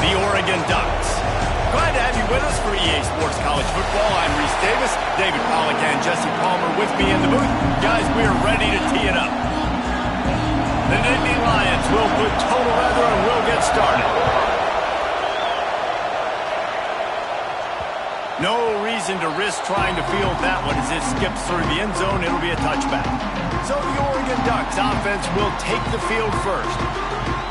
the Oregon Ducks. Glad to have you with us for EA Sports College Football. I'm Reese Davis, David Pollack and Jesse Palmer with me in the booth. Guys, we are ready to tee it up. The Nittany Lions will put total leather and we'll get started. No reason to risk trying to field that one as it skips through the end zone. It'll be a touchback. So the Oregon Ducks offense will take the field first.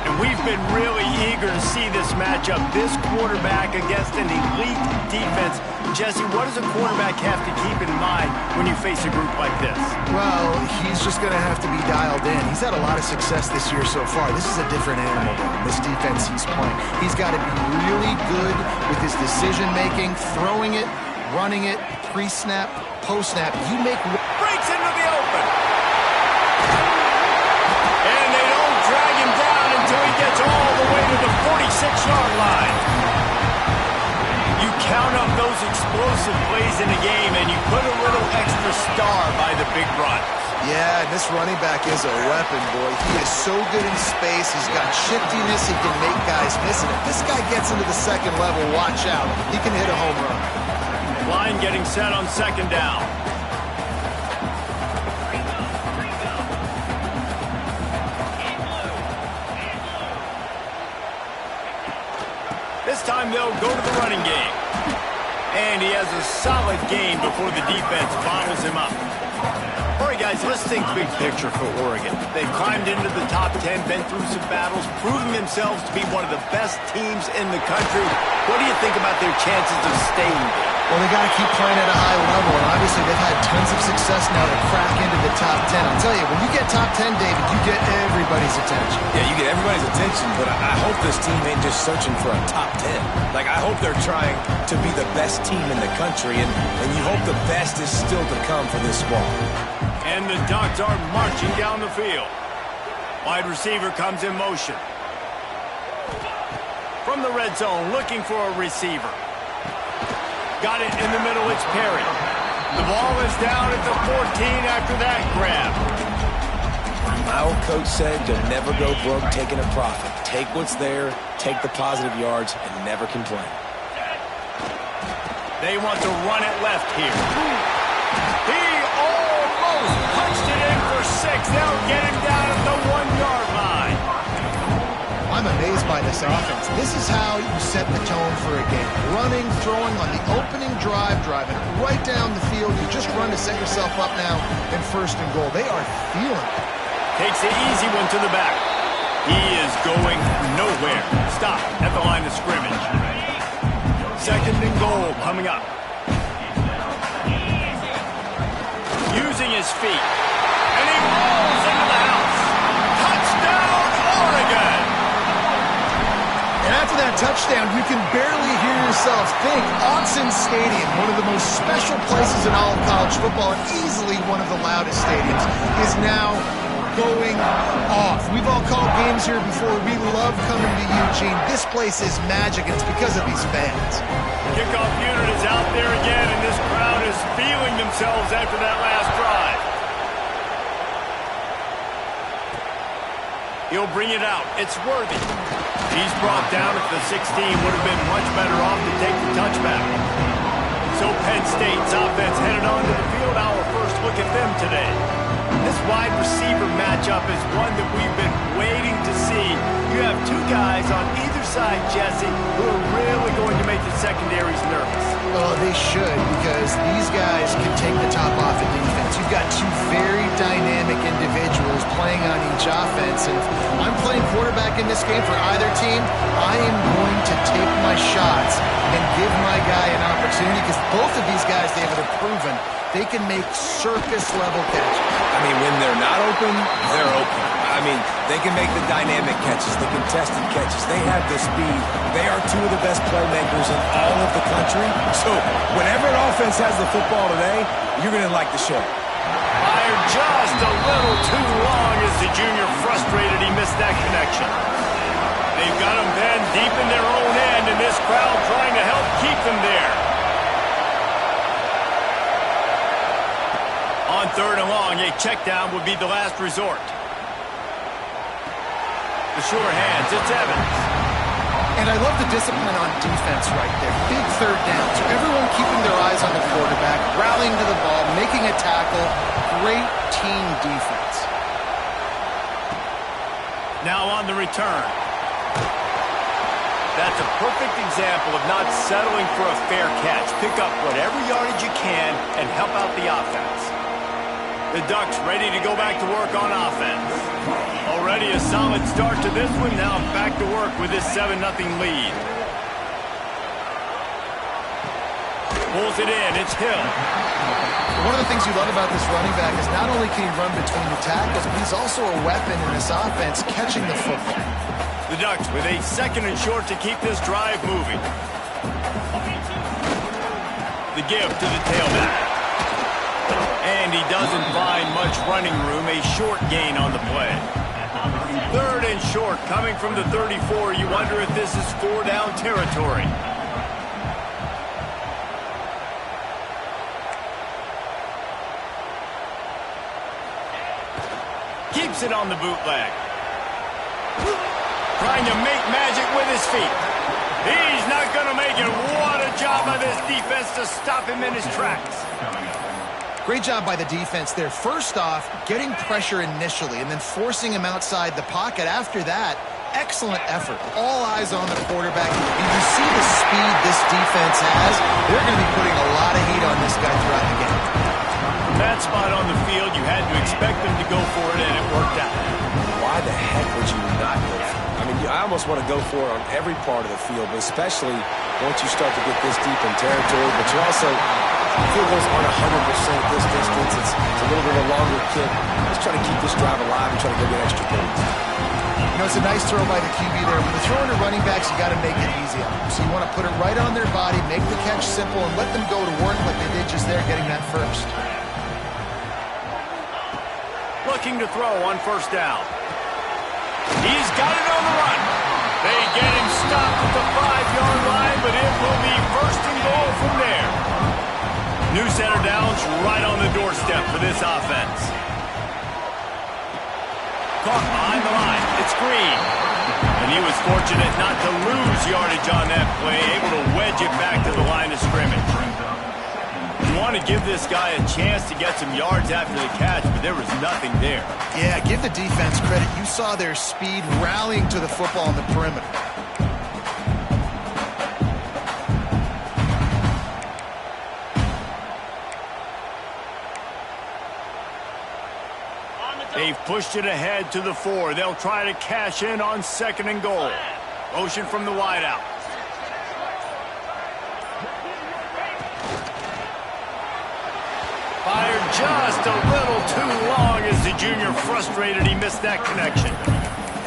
And we've been really eager to see this matchup, this quarterback against an elite defense. Jesse, what does a quarterback have to keep in mind when you face a group like this? Well, he's just going to have to be dialed in. He's had a lot of success this year so far. This is a different animal than this defense he's playing. He's got to be really good with his decision-making, throwing it, running it, pre-snap, post-snap. You make... Breaks into the open. And they don't drag him down until he gets all the way to the 46-yard line. You count up those explosive plays in a game, and you put a little extra star by the big run. Yeah, and this running back is a weapon, boy. He is so good in space. He's got shiftiness. He can make guys miss it. If this guy gets into the second level, watch out. He can hit a home run. Line getting set on second down. This time they'll go to the running game. And he has a solid game before the defense bottles him up. All right, guys, let's think big picture for Oregon. They've climbed into the top 10, been through some battles, proven themselves to be one of the best teams in the country. What do you think about their chances of staying there? Well, they got to keep playing at a high level, and obviously they've had tons of success now to crack into the top 10. I'll tell you, when you get top 10, David, you get everybody's attention. Yeah, you get everybody's attention, but I hope this team ain't just searching for a top 10. Like, I hope they're trying to be the best team in the country, and you hope the best is still to come for this squad. And the Ducks are marching down the field. Wide receiver comes in motion. From the red zone, looking for a receiver. Got it in the middle, it's Perry. The ball is down at the 14 after that grab. My old coach said you'll never go broke taking a profit. Take what's there, take the positive yards, and never complain. They want to run it left here. He almost punched it in for 6. They'll get him down at the 1-yard line. I'm amazed by this offense. This is how you set the tone for a game. Running, throwing on the opening drive, driving right down the field. You just run to set yourself up now in first and goal. They are feeling it. Takes the easy one to the back. He is going nowhere. Stop at the line of scrimmage. Second and goal coming up. Using his feet. And he rolls into the house. Touchdown, Oregon! And after that touchdown, you can barely hear yourself think. Autzen Stadium, one of the most special places in all of college football, and easily one of the loudest stadiums, is now going off. We've all called games here before. We love coming to Eugene. This place is magic, and it's because of these fans. Kickoff unit is out there again, and this crowd is feeling themselves after that last drive. He'll bring it out. It's Worthy. He's brought down at the 16. Would have been much better off to take the touchback. So Penn State's offense headed onto the field. Our first look at them today. This wide receiver matchup is one that we've been waiting to see. You have two guys on either side, Jesse, who are really going to make the secondaries nervous. Oh, they should, because these guys can take the top off of defense. You've got two very dynamic individuals playing on each offense, and if I'm playing quarterback in this game for either team, I am going to take my shots and give my guy an opportunity, because both of these guys, David, have proven they can make circus-level catches. I mean, when they're not open, they're open. I mean, they can make the dynamic catches, the contested catches. They have the speed. They are two of the best playmakers in all of the country. So whenever an offense has the football today, you're going to like the show. Fired just a little too long as the junior frustrated he missed that connection. They've got him then deep in their own end, and this crowd trying to help keep them there. On third and long, a check down would be the last resort. The sure hands, it's Evans. And I love the discipline on defense right there. Big third down. So everyone keeping their eyes on the quarterback, rallying to the ball, making a tackle. Great team defense. Now on the return. That's a perfect example of not settling for a fair catch. Pick up whatever yardage you can and help out the offense. The Ducks ready to go back to work on offense. Already a solid start to this one. Now back to work with this 7-0 lead. Pulls it in. It's Hill. One of the things you love about this running back is not only can he run between the tackles, but he's also a weapon in this offense catching the football. The Ducks with a 2nd and short to keep this drive moving. The give to the tailback. And he doesn't find much running room. A short gain on the play. 3rd and short coming from the 34. You wonder if this is 4-down territory. Keeps it on the bootleg. Trying to make magic with his feet. He's not going to make it. What a job by this defense to stop him in his tracks. Great job by the defense there. First off, getting pressure initially and then forcing him outside the pocket. After that, excellent effort. All eyes on the quarterback. And you see the speed this defense has. They're going to be putting a lot of heat on this guy throughout the game. From that spot on the field, you had to expect them to go for it, and it worked out. Why the heck would you not go for it? I mean, I almost want to go for it on every part of the field, but especially once you start to get this deep in territory. But you also, field goals aren't 100% at this distance. It's a little bit of a longer kick. Just trying to keep this drive alive and trying to go get extra points. You know, it's a nice throw by the QB there. When you're throwing to running backs, you got to make it easy on them. So you want to put it right on their body, make the catch simple, and let them go to work like they did just there, getting that first. Looking to throw on 1st down. He's got it on the run. They get him stopped at the 5-yard line, but it will be 1st and goal from there. New center downs right on the doorstep for this offense. Caught behind the line. It's Green. And he was fortunate not to lose yardage on that play, able to wedge it back to the line of scrimmage. You want to give this guy a chance to get some yards after the catch, but there was nothing there. Yeah, give the defense credit. You saw their speed rallying to the football on the perimeter. They've pushed it ahead to the 4. They'll try to cash in on 2nd and goal. Motion from the wideout. Fired just a little too long as the junior frustrated. He missed that connection.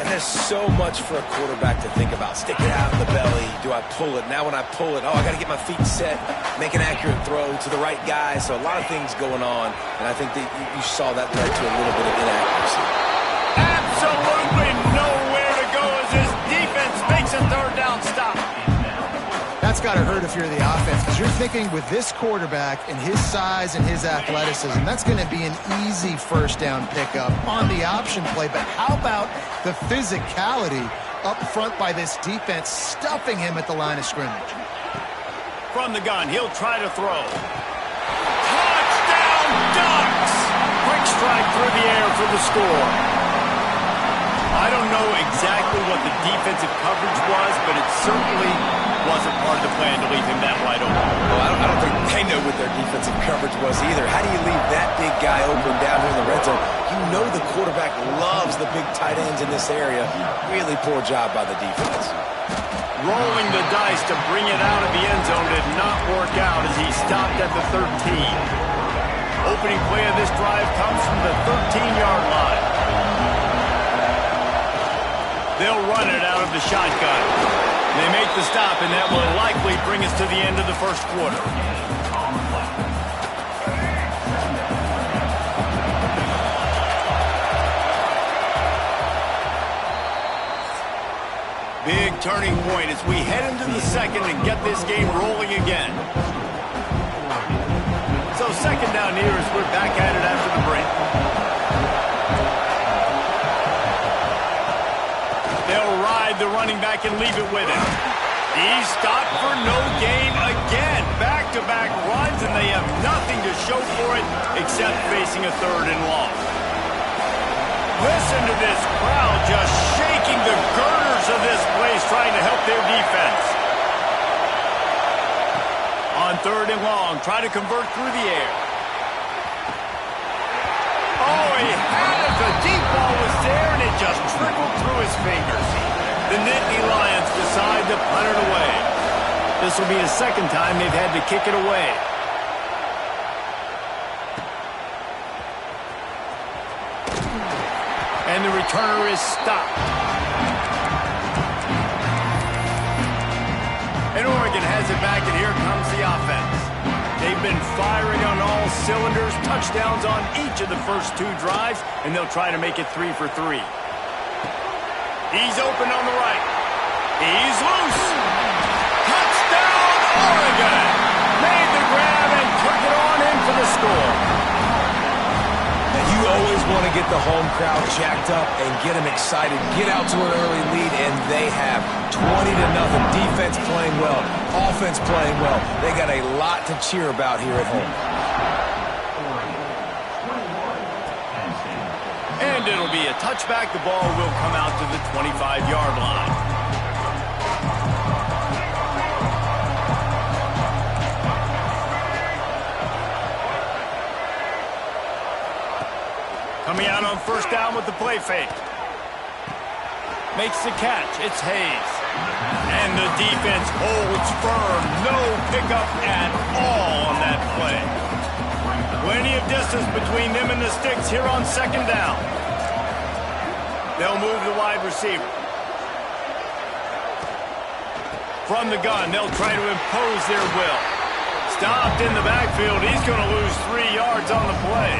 And there's so much for a quarterback to think about. Stick it out in the belly. Do I pull it? Now when I pull it, I got to get my feet set, make an accurate throw to the right guy. So a lot of things going on, and I think that you saw that led to a little bit of inaccuracy. Absolutely nowhere to go as his defense makes a 3rd down stop. That's got to hurt if you're the offense, because you're thinking with this quarterback and his size and his athleticism, that's going to be an easy 1st down pickup on the option play. But how about the physicality up front by this defense, stuffing him at the line of scrimmage? From the gun, he'll try to throw. Touchdown, Ducks! Quick strike through the air for the score. I don't know exactly what the defensive coverage was, but it certainly wasn't part of the plan to leave him that wide open. Well, I don't think they know what their defensive coverage was either. How do you leave that big guy open down here in the red zone? You know the quarterback loves the big tight ends in this area. Really poor job by the defense. Rolling the dice to bring it out of the end zone did not work out as he stopped at the 13. Opening play of this drive comes from the 13-yard line. They'll run it out of the shotgun. They make the stop, and that will likely bring us to the end of the 1st quarter. Big turning point as we head into the 2nd and get this game rolling again. So 2nd down here as we're back at it after the break. They'll ride the running back and leave it with him. He's stopped for no gain again. Back-to-back runs, and they have nothing to show for it except facing a 3rd and long. Listen to this crowd just shaking the girders of this place, trying to help their defense. On 3rd and long, try to convert through the air. Oh, he had it. The deep ball was there, and it just trickled through his fingers. The Nittany Lions decide to punt it away. This will be the 2nd time they've had to kick it away. And the returner is stopped. And Oregon has it back, and here comes the offense. They've been firing on all cylinders, touchdowns on each of the first 2 drives, and they'll try to make it 3 for 3. He's open on the right. He's loose. Touchdown, Oregon! Made the grab and took it on in for the score. And you always want to get the home crowd jacked up and get them excited. Get out to an early lead, and they have 20-0. Defense playing well, offense playing well. They got a lot to cheer about here at home. And it'll be a touchback. The ball will come out to the 25-yard line. Coming out on 1st down with the play fake. Makes the catch. It's Hayes. And the defense holds firm. No pickup at all on that play. Plenty of distance between them and the sticks here on 2nd down. They'll move the wide receiver. From the gun, they'll try to impose their will. Stopped in the backfield. He's going to lose 3 yards on the play.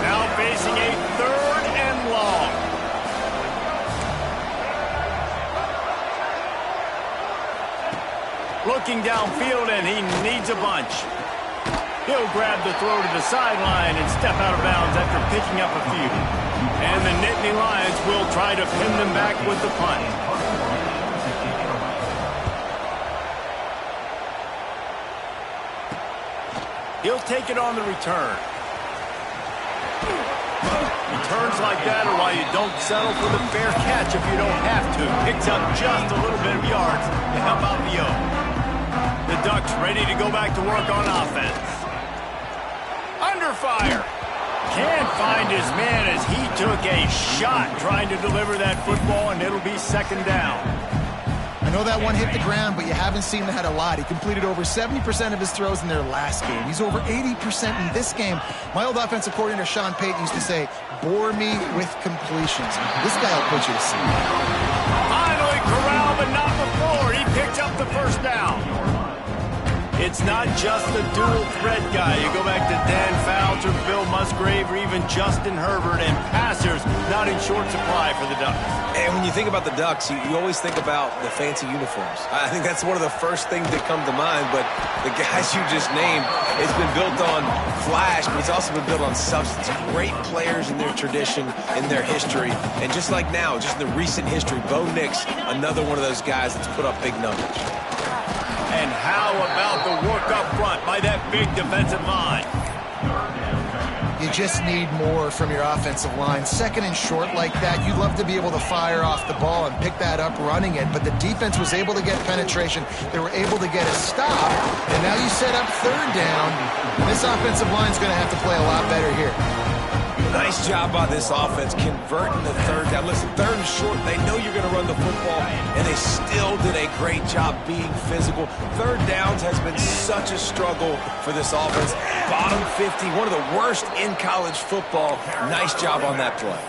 Now facing a 3rd and long. Looking downfield, and he needs a bunch. He'll grab the throw to the sideline and step out of bounds after picking up a few. And the Nittany Lions will try to pin them back with the punt. He'll take it on the return. Returns like that are why you don't settle for the fair catch if you don't have to. Picks up just a little bit of yards to help out the O. The Ducks ready to go back to work on offense. Under fire. Can't find his man as he took a shot trying to deliver that football, and it'll be 2nd down. I know that one hit the ground, but you haven't seen that a lot. He completed over 70% of his throws in their last game. He's over 80% in this game. My old offensive coordinator, Sean Payton, used to say, bore me with completions. This guy will put you to sleep. Finally corralled, but not before. He picked up the 1st down. It's not just the dual threat guy. You go back to Dan Fouts or Bill Musgrave or even Justin Herbert, and passers not in short supply for the Ducks. And when you think about the Ducks, you always think about the fancy uniforms. I think that's one of the first things that come to mind, but the guys you just named, it's been built on flash, but it's also been built on substance. Great players in their tradition, in their history, and just like now, just in the recent history, Bo Nix, another one of those guys that's put up big numbers. And how about the work up front by that big defensive line? You just need more from your offensive line. 2nd and short like that, you'd love to be able to fire off the ball and pick that up running it, but the defense was able to get penetration. They were able to get a stop, and now you set up 3rd down. This offensive line's going to have to play a lot better here. Nice job by this offense converting the 3rd down. Listen, 3rd and short, they know you're going to run the football, and they still did a great job being physical. 3rd downs has been such a struggle for this offense. Bottom 50, one of the worst in college football. Nice job on that play.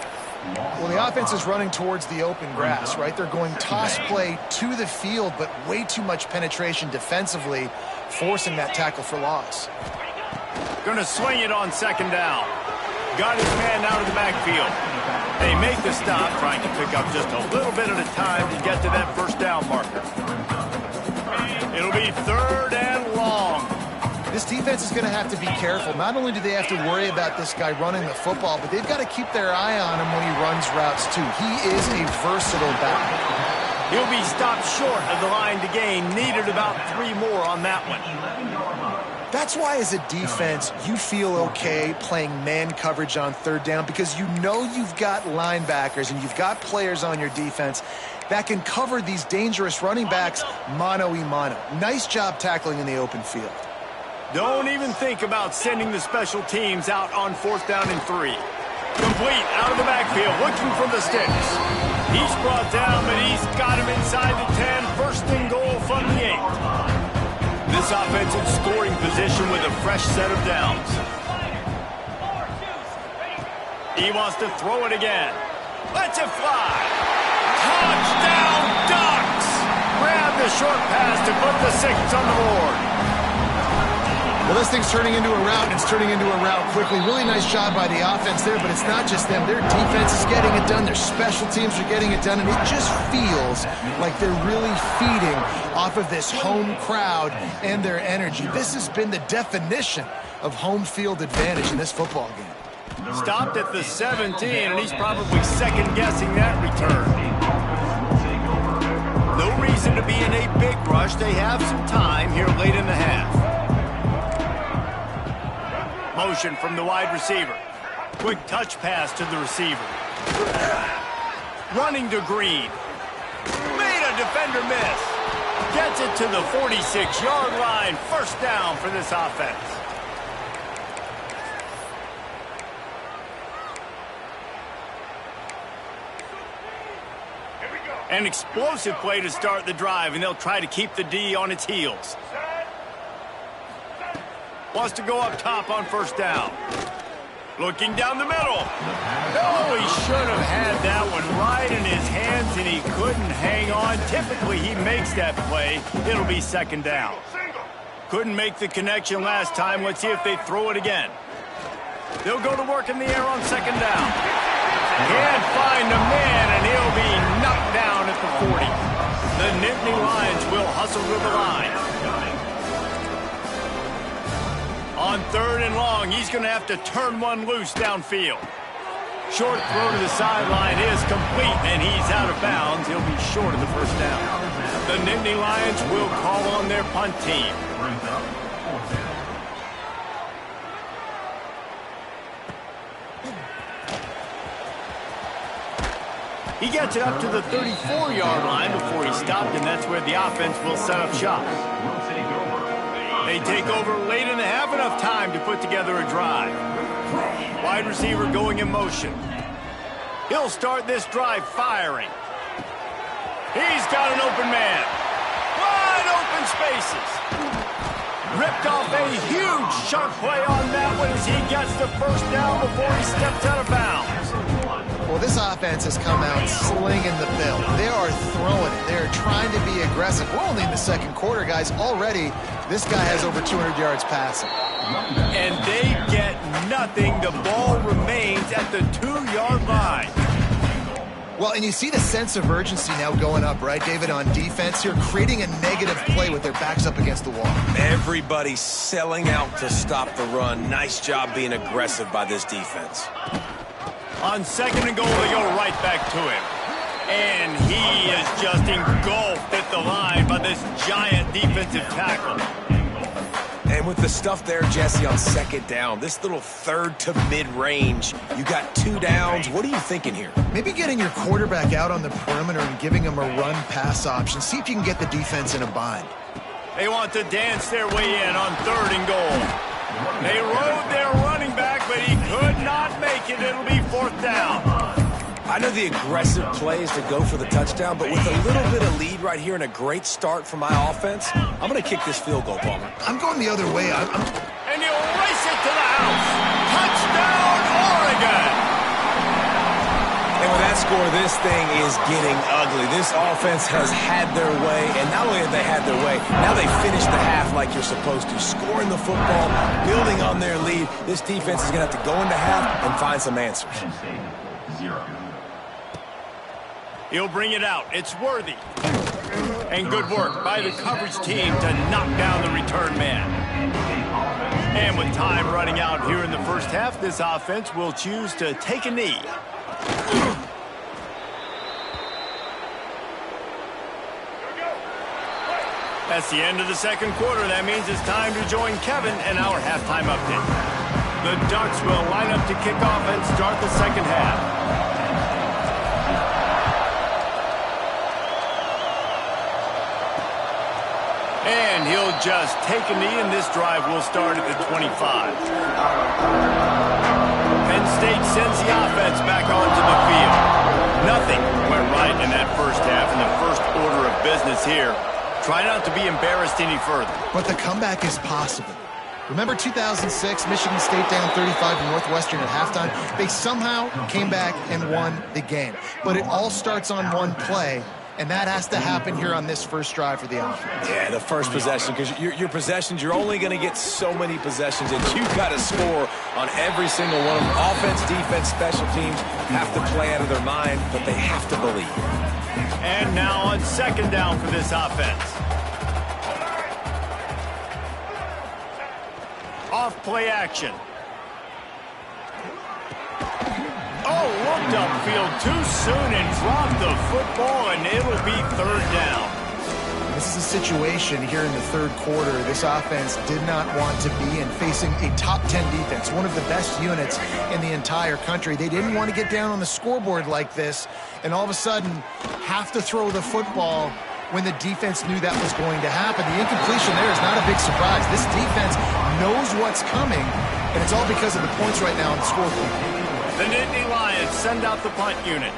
Well, the offense is running towards the open grass, right? They're going toss play to the field, but way too much penetration defensively, forcing that tackle for loss. Going to swing it on 2nd down. Got his man out of the backfield. They make the stop, trying to pick up just a little bit at a time to get to that 1st down marker. It'll be 3rd and long. this defense is going to have to be careful. Not only do they have to worry about this guy running the football, but they've got to keep their eye on him when he runs routes too. He is a versatile back. He'll be stopped short of the line to gain. Needed about 3 more on that one. That's why as a defense, you feel okay playing man coverage on 3rd down, because you know you've got linebackers and you've got players on your defense that can cover these dangerous running backs mano-a-mano. Nice job tackling in the open field. Don't even think about sending the special teams out on 4th down and 3. Complete out of the backfield, looking for the sticks. He's brought down, but he's got him inside the 10. 1st and goal from the 8. This offense in scoring position with a fresh set of downs. He wants to throw it again. Lets it fly. Touchdown, Ducks! Grab the short pass to put the 6 on the board. Well, this thing's turning into a route, and it's turning into a route quickly. Really nice job by the offense there, but it's not just them. Their defense is getting it done. Their special teams are getting it done, and it just feels like they're really feeding off of this home crowd and their energy. This has been the definition of home field advantage in this football game. Stopped at the 17, and he's probably second-guessing that return. No reason to be in a big rush. They have some time here late in the half. Motion from the wide receiver. Quick touch pass to the receiver. Running to Green. Made a defender miss. Gets it to the 46-yard line. 1st down for this offense. An explosive play to start the drive, and they'll try to keep the D on its heels. Wants to go up top on 1st down. Looking down the middle. Oh, he should have had that one right in his hands, and he couldn't hang on. Typically, he makes that play. It'll be 2nd down. Couldn't make the connection last time. Let's see if they throw it again. They'll go to work in the air on 2nd down. Can't find a man, and he'll be knocked down at the 40. The Nittany Lions will hustle to the line. On 3rd and long, he's going to have to turn one loose downfield. Short throw to the sideline is complete, and he's out of bounds. He'll be short of the 1st down. The Nittany Lions will call on their punt team. He gets it up to the 34-yard line before he stopped, and that's where the offense will set up shop. They take over late in the half, enough time to put together a drive. Wide receiver going in motion. He'll start this drive firing. He's got an open man. Wide open spaces. Ripped off a huge chunk play on that one as he gets the 1st down before he steps out of bounds. Well, this offense has come out slinging the bill. They are throwing it. They're trying to be aggressive. We're only in the 2nd quarter, guys. Already, this guy has over 200 yards passing. And they get nothing. The ball remains at the 2-yard line. Well, and you see the sense of urgency now going up, right, David, on defense here, creating a negative play with their backs up against the wall. Everybody's selling out to stop the run. Nice job being aggressive by this defense. On 2nd and goal, they go right back to him. And he is just engulfed at the line by this giant defensive tackle. And with the stuff there, Jesse, on 2nd down, this little 3rd to mid-range, you got 2 downs. What are you thinking here? Maybe getting your quarterback out on the perimeter and giving him a run-pass option. See if you can get the defense in a bind. They want to dance their way in on 3rd and goal. They rode their running back, but he could not make it. It'll be 4th down. I know the aggressive play is to go for the touchdown, but with a little bit of lead right here and a great start for my offense, I'm going to kick this field goal, Palmer. I'm going the other way. And he'll race it to the house. Touchdown, Oregon! And with that score, this thing is getting ugly. This offense has had their way, and not only have they had their way, now they finish the half like you're supposed to, scoring the football, building on their lead. This defense is going to have to go into half and find some answers. He'll bring it out. It's Worthy. And good work by the coverage team to knock down the return man. And with time running out here in the first half, this offense will choose to take a knee. That's the end of the second quarter. That means it's time to join Kevin in our halftime update. The Ducks will line up to kick off and start the second half. And he'll just take a knee, and this drive will start at the 25. Penn State sends the offense back onto the field. Nothing went right in that first half, in the first order of business here. Try not to be embarrassed any further. But the comeback is possible. Remember 2006, Michigan State down 35 to Northwestern at halftime? They somehow came back and won the game. But it all starts on one play, and that has to happen here on this first drive for the offense. Yeah, the first possession, because your possessions, you're only going to get so many possessions, and you've got to score on every single one of them. Offense, defense, special teams have to play out of their mind, but they have to believe. And now on second down for this offense. Off play action. Oh, looked upfield too soon and dropped the football, and it'll be third down. This is a situation here in the third quarter this offense did not want to be in, facing a top 10 defense, one of the best units in the entire country. They didn't want to get down on the scoreboard like this and all of a sudden have to throw the football when the defense knew that was going to happen. The incompletion there is not a big surprise. This defense knows what's coming, and it's all because of the points right now on the scoreboard. The Nittany Lions send out the punt unit.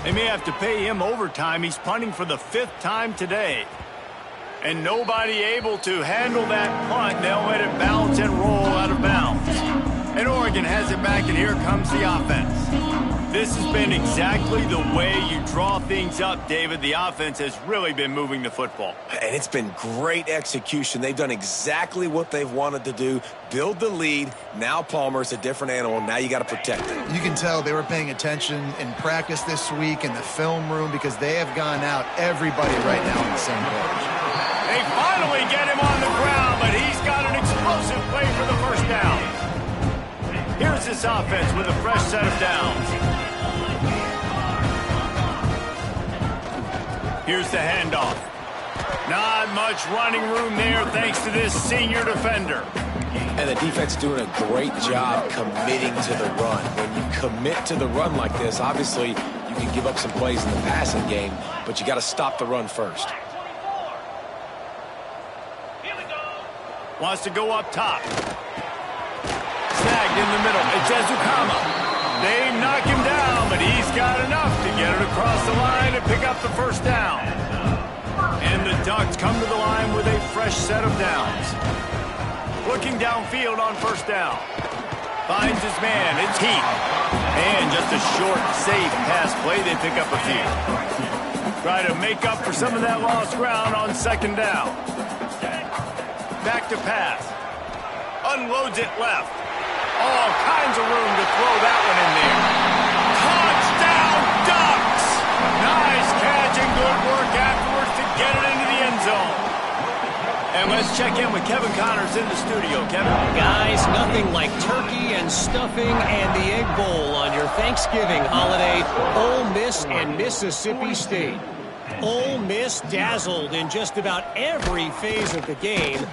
They may have to pay him overtime. He's punting for the 5th time today. And nobody able to handle that punt. They'll let it bounce and roll out of bounds. And Oregon has it back, and here comes the offense. This has been exactly the way you draw things up, David. The offense has really been moving the football. And it's been great execution. They've done exactly what they've wanted to do. Build the lead. Now Palmer's a different animal. Now you got to protect him. You can tell they were paying attention in practice this week in the film room because they have gone out, everybody right now on the same page. They finally get him on the ground, but he's got an explosive play for the first down. Here's this offense with a fresh set of downs. Here's the handoff. Not much running room there thanks to this senior defender. And the defense doing a great job committing to the run. When you commit to the run like this, obviously you can give up some plays in the passing game, but you got to stop the run first. Wants to go up top. Snagged in the middle. It's Ezukama. They knock him down, but he's got enough to get it across the line and pick up the first down. And the Ducks come to the line with a fresh set of downs. Looking downfield on first down. Finds his man. It's Heath. And just a short, safe pass play. They pick up a few. Try to make up for some of that lost ground on second down. Back to pass. Unloads it left. All kinds of room to throw that one in there. Touchdown, Ducks! Nice catch and good work afterwards to get it into the end zone. And let's check in with Kevin Connors in the studio. Kevin? Guys, nothing like turkey and stuffing and the Egg Bowl on your Thanksgiving holiday. Ole Miss and Mississippi State. Ole Miss dazzled in just about every phase of the game.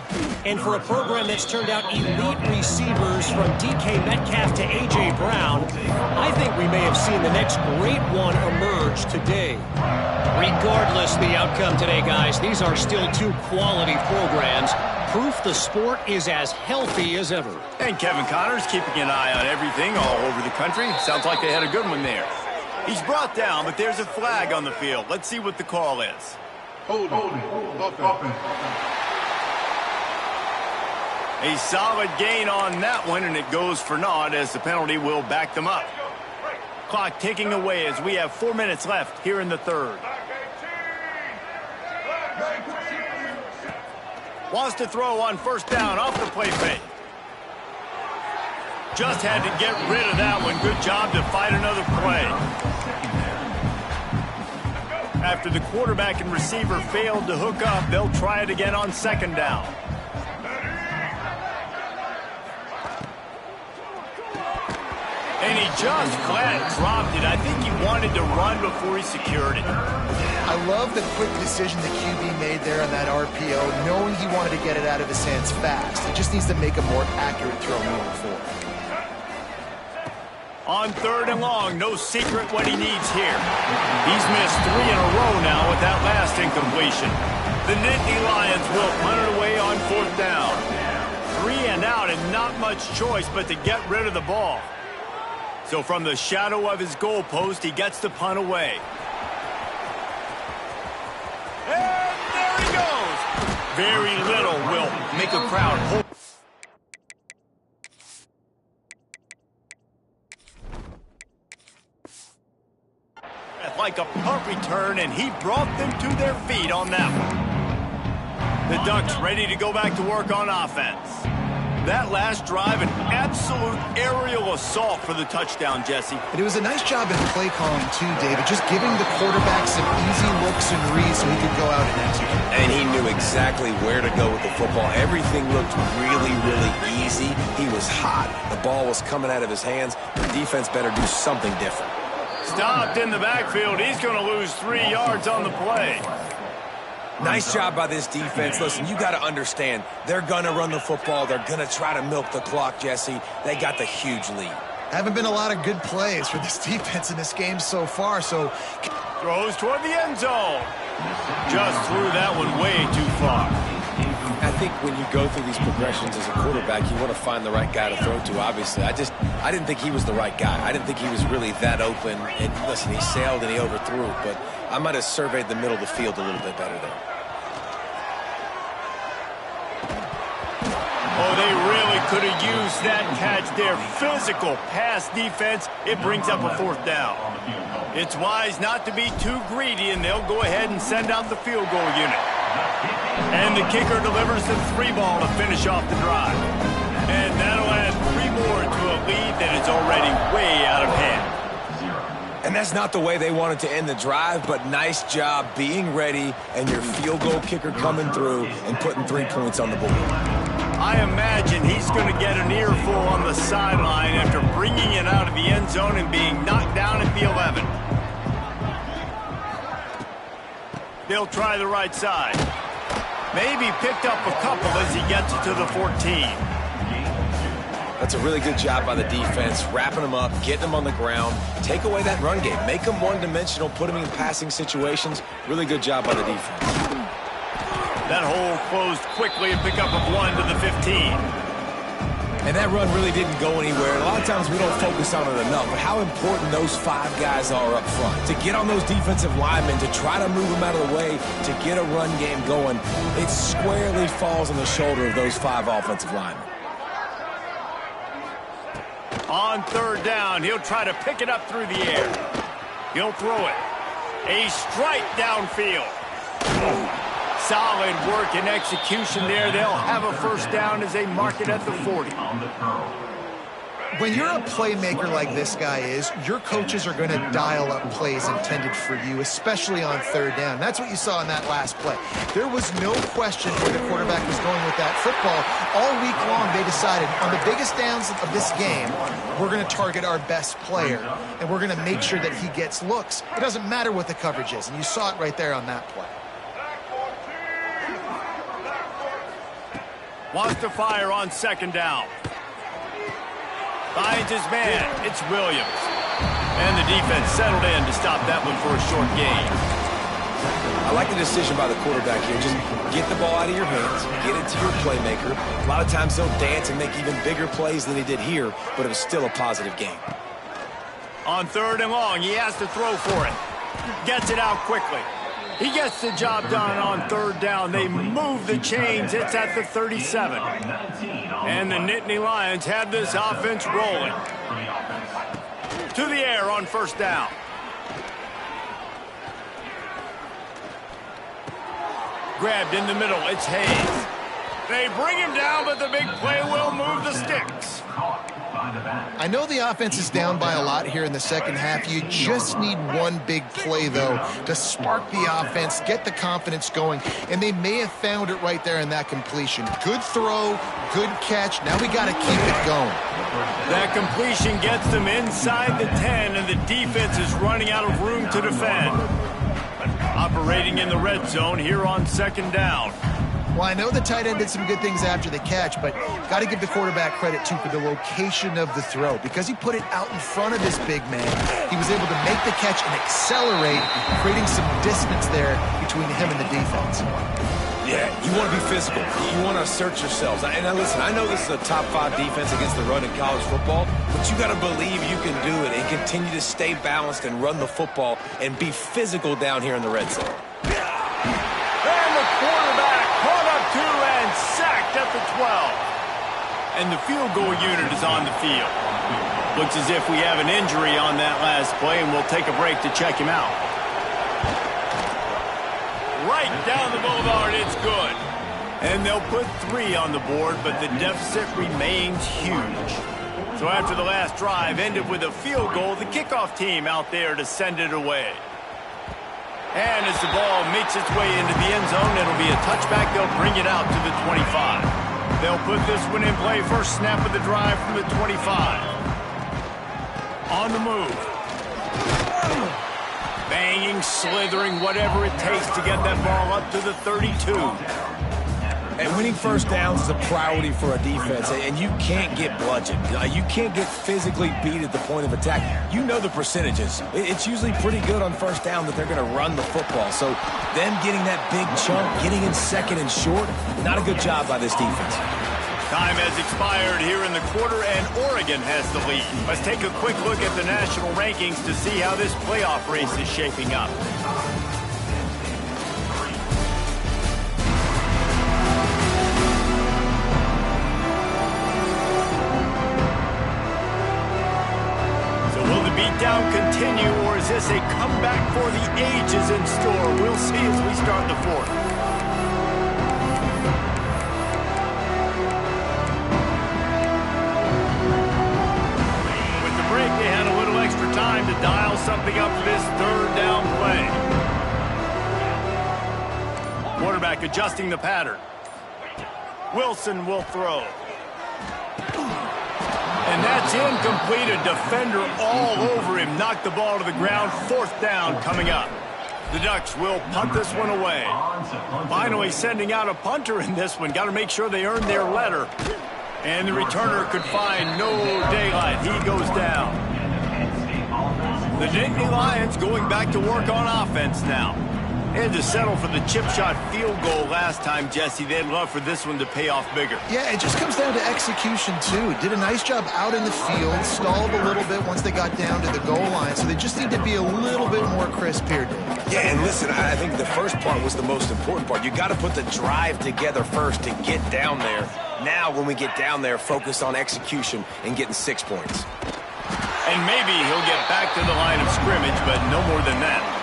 And for a program that's turned out elite receivers from DK Metcalf to A.J. Brown, I think we may have seen the next great one emerge today. Regardless the outcome today, guys, these are still two quality programs. Proof the sport is as healthy as ever. And Kevin Connors keeping an eye on everything all over the country. Sounds like they had a good one there. He's brought down, but there's a flag on the field. Let's see what the call is. Holding. Offense. A solid gain on that one, and it goes for naught as the penalty will back them up. Clock ticking away as we have 4 minutes left here in the third. Wants to throw on first down off the play fake. Just had to get rid of that one. Good job to fight another play. After the quarterback and receiver failed to hook up, they'll try it again on second down. And he just flat dropped it. I think he wanted to run before he secured it. I love the quick decision the QB made there on that RPO, knowing he wanted to get it out of his hands fast. He just needs to make a more accurate throw moving forward. On 3rd and long, no secret what he needs here. He's missed 3 in a row now with that last incompletion. The Nittany Lions will punt it away on 4th down. 3 and out and not much choice but to get rid of the ball. So from the shadow of his goalpost, he gets the punt away. And there he goes. Very little will make a crowd hold. Like a punt return, and he brought them to their feet on that one. The Ducks ready to go back to work on offense. That last drive, an absolute aerial assault for the touchdown, Jesse. And it was a nice job in play calling too, David, just giving the quarterback some easy looks and reads so he could go out and execute. And he knew exactly where to go with the football. Everything looked really, really easy. He was hot. The ball was coming out of his hands. The defense better do something different. Stopped in the backfield. He's going to lose 3 yards on the play. Nice job by this defense. Listen, you got to understand, they're going to run the football. They're going to try to milk the clock, Jesse. They got the huge lead. Haven't been a lot of good plays for this defense in this game so far, so... Throws toward the end zone. Just threw that one way too far. I think when you go through these progressions as a quarterback, you want to find the right guy to throw to, obviously. I didn't think he was the right guy. I didn't think he was really that open. And listen, he sailed and he overthrew, but I might have surveyed the middle of the field a little bit better there. Oh, they really could have used that catch there. Physical pass defense. It brings up a 4th down. It's wise not to be too greedy, and they'll go ahead and send out the field goal unit. And the kicker delivers the 3-ball to finish off the drive. And that'll add 3 more to a lead that is already way out of hand. And that's not the way they wanted to end the drive, but nice job being ready and your field goal kicker coming through and putting 3 points on the board. I imagine he's going to get an earful on the sideline after bringing it out of the end zone and being knocked down at the 11. They'll try the right side. Maybe picked up a couple as he gets it to the 14. That's a really good job by the defense, wrapping them up, getting them on the ground, take away that run game, make them one-dimensional, put them in passing situations. Really good job by the defense. That hole closed quickly and pick up of 1 to the 15. And that run really didn't go anywhere. A lot of times we don't focus on it enough, but how important those 5 guys are up front. To get on those defensive linemen, to try to move them out of the way, to get a run game going, it squarely falls on the shoulder of those 5 offensive linemen. On 3rd down, he'll try to pick it up through the air. He'll throw it. A strike downfield. Solid work and execution there. They'll have a 1st down as they mark it at the 40. When you're a playmaker like this guy is, your coaches are going to dial up plays intended for you, especially on 3rd down. That's what you saw in that last play. There was no question where the quarterback was going with that football. All week long, they decided on the biggest downs of this game, we're going to target our best player, and we're going to make sure that he gets looks. It doesn't matter what the coverage is, and you saw it right there on that play. Wants to fire on 2nd down. Finds his man. It's Williams. And the defense settled in to stop that one for a short gain. I like the decision by the quarterback here. Just get the ball out of your hands, get it to your playmaker. A lot of times he'll dance and make even bigger plays than he did here, but it was still a positive game. On 3rd and long, he has to throw for it. Gets it out quickly. He gets the job done on 3rd down. They move the chains. It's at the 37. And the Nittany Lions have this offense rolling. To the air on 1st down. Grabbed in the middle. It's Hayes. They bring him down, but the big play will move the sticks. I know the offense is down by a lot here in the 2nd half. You just need one big play, though, to spark the offense, get the confidence going, and they may have found it right there in that completion. Good throw, good catch. Now we got to keep it going. That completion gets them inside the 10, and the defense is running out of room to defend. Operating in the red zone here on 2nd down. Well, I know the tight end did some good things after the catch, but got to give the quarterback credit, too, for the location of the throw. Because he put it out in front of this big man, he was able to make the catch and accelerate, creating some distance there between him and the defense. Yeah, you want to be physical. You want to assert yourselves. And now listen, I know this is a top 5 defense against the run in college football, but you got to believe you can do it and continue to stay balanced and run the football and be physical down here in the red zone. And the quarterback caught up to and sacked at the 12. And the field goal unit is on the field. Looks as if we have an injury on that last play, and we'll take a break to check him out. Right down the boulevard, it's good. And they'll put 3 on the board, but the deficit remains huge. So after the last drive ended with a field goal, the kickoff team out there to send it away. And as the ball makes its way into the end zone, it'll be a touchback. They'll bring it out to the 25. They'll put this one in play. First snap of the drive from the 25. On the move. Banging, slithering, whatever it takes to get that ball up to the 32. And winning first downs is a priority for a defense, and you can't get bludgeoned. You can't get physically beat at the point of attack. You know the percentages. It's usually pretty good on first down that they're going to run the football. So them getting that big chunk, getting in second and short, not a good job by this defense. Time has expired here in the quarter, and Oregon has the lead. Let's take a quick look at the national rankings to see how this playoff race is shaping up. Beatdown continue, or is this a comeback for the ages in store? We'll see as we start the 4th. With the break, they had a little extra time to dial something up for this 3rd down play. Quarterback adjusting the pattern. Wilson will throw. And that's incomplete. A defender all over him. Knocked the ball to the ground. 4th down coming up. The Ducks will punt this one away. Finally sending out a punter in this one. Got to make sure they earn their letter. And the returner could find no daylight. He goes down. The Nittany Lions going back to work on offense now. They had to settle for the chip shot field goal last time, Jesse. They'd love for this one to pay off bigger. Yeah, it just comes down to execution, too. Did a nice job out in the field, stalled a little bit once they got down to the goal line, so they just need to be a little bit more crisp here, Dave. Yeah, and listen, I think the first part was the most important part. You got to put the drive together first to get down there. Now, when we get down there, focus on execution and getting 6 points. And maybe he'll get back to the line of scrimmage, but no more than that.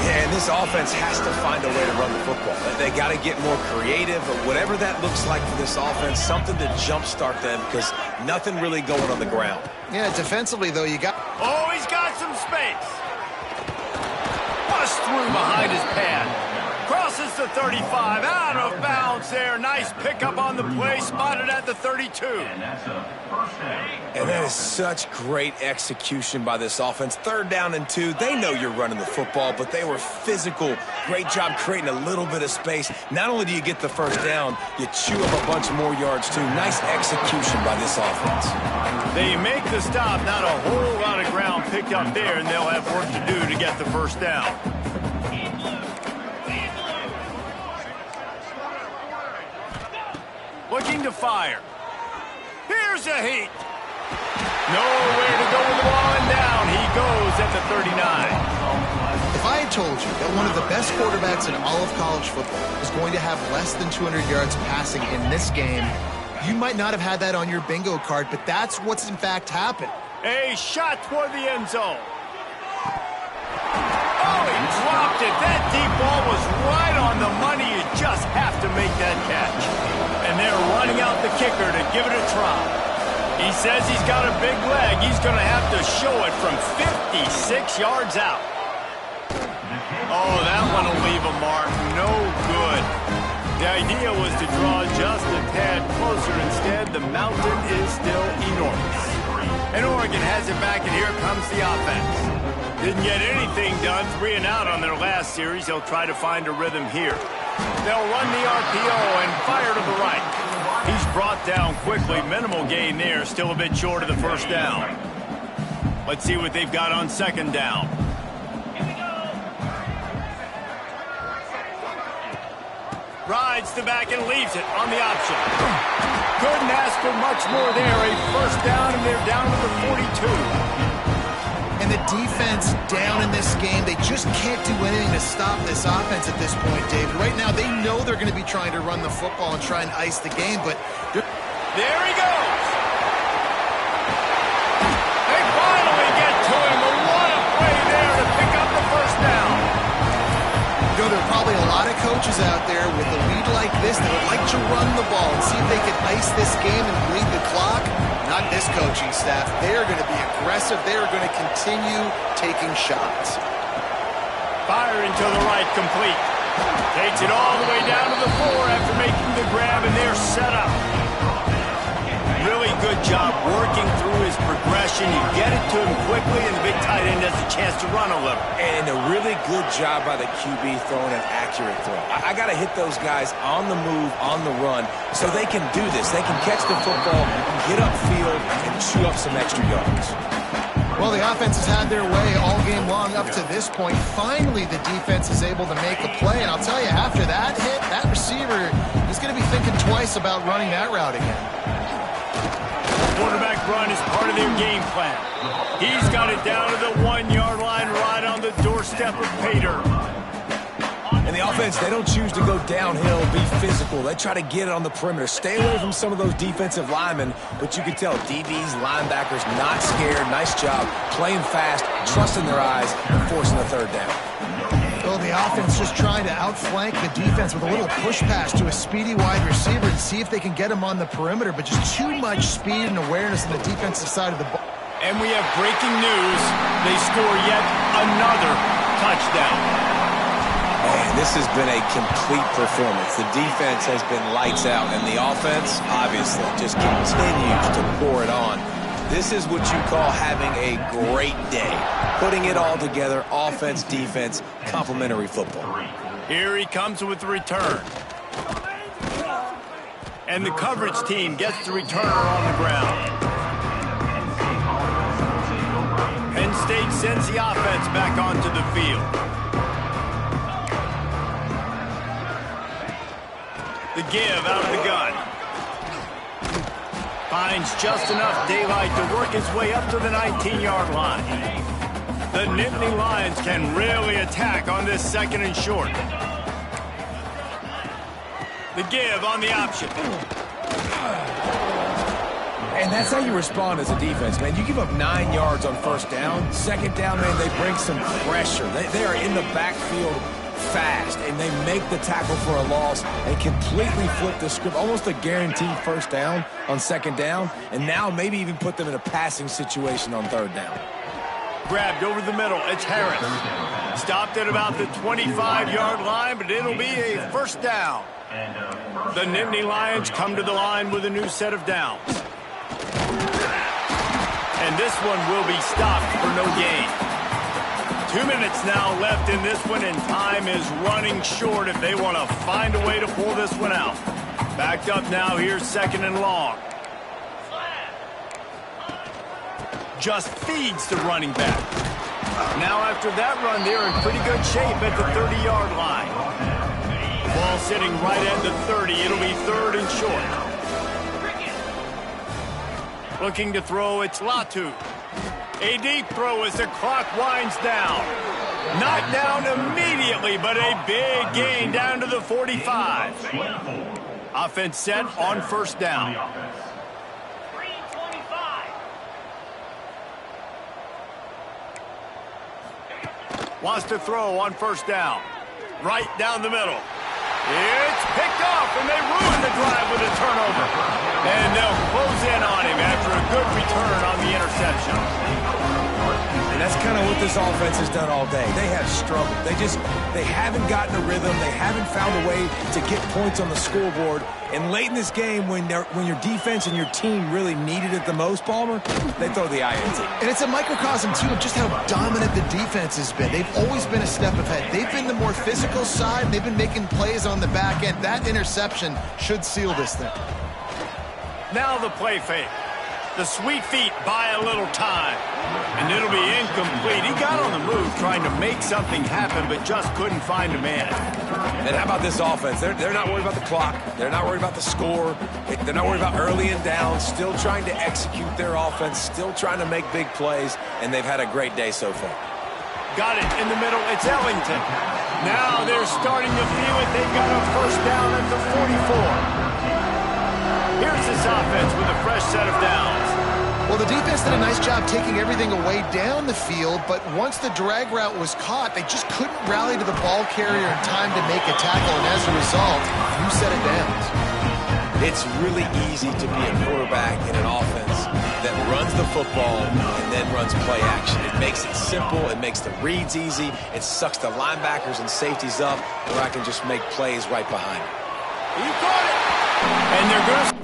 Yeah, and this offense has to find a way to run the football. They got to get more creative, or whatever that looks like for this offense, something to jumpstart them, because nothing really going on the ground. Yeah, defensively, though, you got... Oh, he's got some space. Bust through behind his pad. Crosses the 35, out of bounds there. Nice pickup on the play, spotted at the 32. And that is such great execution by this offense. 3rd down and 2. They know you're running the football, but they were physical. Great job creating a little bit of space. Not only do you get the first down, you chew up a bunch more yards, too. Nice execution by this offense. They make the stop. Not a whole lot of ground picked up there, and they'll have work to do to get the first down. Looking to fire. Here's a heat. Nowhere to go with the ball, and down he goes at the 39. If I had told you that one of the best quarterbacks in all of college football was going to have less than 200 yards passing in this game, you might not have had that on your bingo card, but that's what's in fact happened. A shot toward the end zone. Oh, he dropped it. That deep ball was right on the money. You just have to make that catch. And they're running out the kicker to give it a try. He says he's got a big leg. He's going to have to show it from 56 yards out. Oh, that one will leave a mark. No good. The idea was to draw just a tad closer. Instead, the mountain is still enormous. And Oregon has it back, and here comes the offense. Didn't get anything done, 3 and out on their last series. They'll try to find a rhythm here. They'll run the RPO and fire to the right. He's brought down quickly. Minimal gain there, still a bit short of the first down. Let's see what they've got on second down. Rides the back and leaves it on the option. Couldn't ask for much more there. A first down, and they're down to the 42. And the defense down in this game, they just can't do anything to stop this offense at this point, David. Right now, they know they're going to be trying to run the football and try and ice the game, but... There he goes! They finally get to him. What a play there to pick up the first down. You know, there are probably a lot of coaches out there with a lead like this that would like to run the ball and see if they can ice this game and bleed the clock. Not this coaching staff. They are going to be aggressive. They are going to continue taking shots. Firing to the right, complete. Takes it all the way down to the 4 after making the grab, and they're set up. Really good job working through his progression. You get it to him quickly, and the big tight end has a chance to run a little. And a really good job by the QB throwing an accurate throw. I got to hit those guys on the move, on the run, so they can do this. They can catch the football, get upfield, and chew up some extra yards. Well, the offense has had their way all game long up to this point. Finally, the defense is able to make a play. And I'll tell you, after that hit, that receiver is going to be thinking twice about running that route again. Quarterback run is part of their game plan. He's got it down to the 1-yard line right on the doorstep of Pater. And the offense, they don't choose to go downhill, be physical. They try to get it on the perimeter. Stay away from some of those defensive linemen, but you can tell DBs, linebackers, not scared. Nice job playing fast, trusting their eyes, and forcing the third down. Well, the offense just trying to outflank the defense with a little push pass to a speedy wide receiver and see if they can get him on the perimeter, but just too much speed and awareness on the defensive side of the ball. And we have breaking news. They score yet another touchdown. Man, this has been a complete performance. The defense has been lights out, and the offense, obviously, just continues to pour it on. This is what you call having a great day. Putting it all together, offense, defense, complementary football. Here he comes with the return. And the coverage team gets the returner on the ground. Penn State sends the offense back onto the field. The give out of the gun. Finds just enough daylight to work his way up to the 19-yard line. The Nittany Lions can really attack on this second and short. The give on the option. And that's how you respond as a defense, man. You give up 9 yards on first down. Second down, man, they bring some pressure. They are in the backfield fast, and they make the tackle for a loss and completely flip the script. Almost a guaranteed first down on second down, and now maybe even put them in a passing situation on third down. Grabbed over the middle. It's Harris. Stopped at about the 25-yard line, but it'll be a first down. The Nittany Lions come to the line with a new set of downs. And this one will be stopped for no gain. 2 minutes now left in this one, and time is running short if they want to find a way to pull this one out. Backed up now, here's second and long. Just feeds the running back. Now after that run, they're in pretty good shape at the 30-yard line. Ball sitting right at the 30. It'll be third and short. Looking to throw, it's Latu. A deep throw as the clock winds down. Not down immediately, but a big gain down to the 45. Offense set on first down. Wants to throw on first down. Right down the middle. It's picked off, and they ruin the drive with a turnover. And they'll close in on him after a good return on the interception. that's kind of what this offense has done all day. They have struggled. They haven't gotten a rhythm. They haven't found a way to get points on the scoreboard. And late in this game, when your defense and your team really needed it the most, Palmer, they throw the INT. And it's a microcosm, too, of just how dominant the defense has been. They've always been a step ahead. They've been the more physical side, and they've been making plays on the back end. That interception should seal this thing. Now the play fake. The sweet feet buy a little time. And it'll be incomplete. He got on the move trying to make something happen, but just couldn't find a man. And how about this offense? They're not worried about the clock. They're not worried about the score. They're not worried about early and down. Still trying to execute their offense. Still trying to make big plays. And they've had a great day so far. Got it in the middle. It's Ellington. Now they're starting to feel it. They've got a first down at the 44. Here's this offense with a fresh set of downs. Well, the defense did a nice job taking everything away down the field, but once the drag route was caught, they just couldn't rally to the ball carrier in time to make a tackle, and as a result, new set of downs. It's really easy to be a quarterback in an offense that runs the football and then runs play action. It makes it simple. It makes the reads easy. It sucks the linebackers and safeties up where I can just make plays right behind it. He caught it! And they're going to...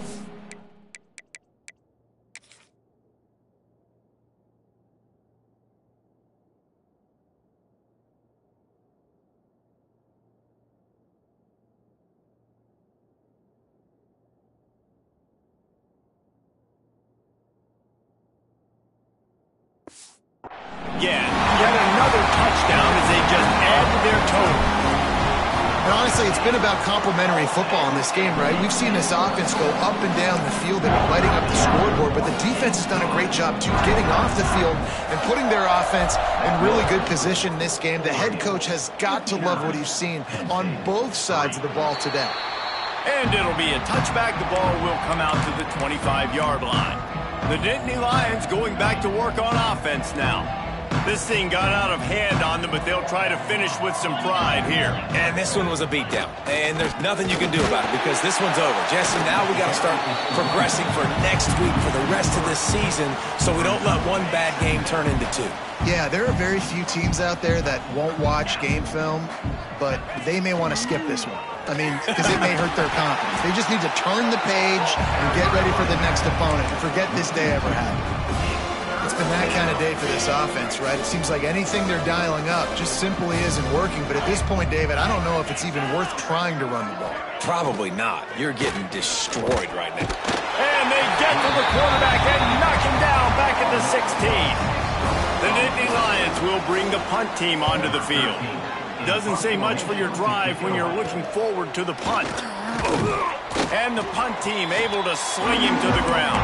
Again, yet another touchdown as they just add to their total. And honestly, it's been about complementary football in this game, right? We've seen this offense go up and down the field and lighting up the scoreboard, but the defense has done a great job, too, getting off the field and putting their offense in really good position in this game. The head coach has got to love what he's seen on both sides of the ball today. And it'll be a touchback. The ball will come out to the 25-yard line. The Nittany Lions going back to work on offense now. This thing got out of hand on them, but they'll try to finish with some pride here. And this one was a beatdown. And there's nothing you can do about it because this one's over. Jesse, now we got to start progressing for next week for the rest of this season so we don't let one bad game turn into two. Yeah, there are very few teams out there that won't watch game film, but they may want to skip this one. I mean, because it may hurt their confidence. They just need to turn the page and get ready for the next opponent and forget this day ever happened. It's been that kind of day for this offense, right? It seems like anything they're dialing up just simply isn't working. But at this point, David, I don't know if it's even worth trying to run the ball. Probably not. You're getting destroyed right now. And they get to the quarterback and knock him down back at the 16. The Nittany Lions will bring the punt team onto the field. Doesn't say much for your drive when you're looking forward to the punt. And the punt team able to sling him to the ground.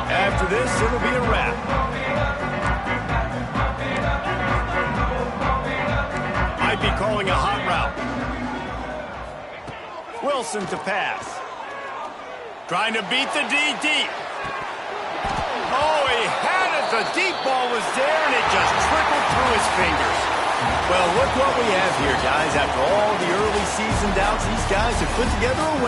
After this, it'll be a wrap. Might be calling a hot route. Wilson to pass. Trying to beat the D deep. Oh, he had it. The deep ball was there, and it just trickled through his fingers. Well, look what we have here, guys. After all the early season doubts, these guys have put together a winning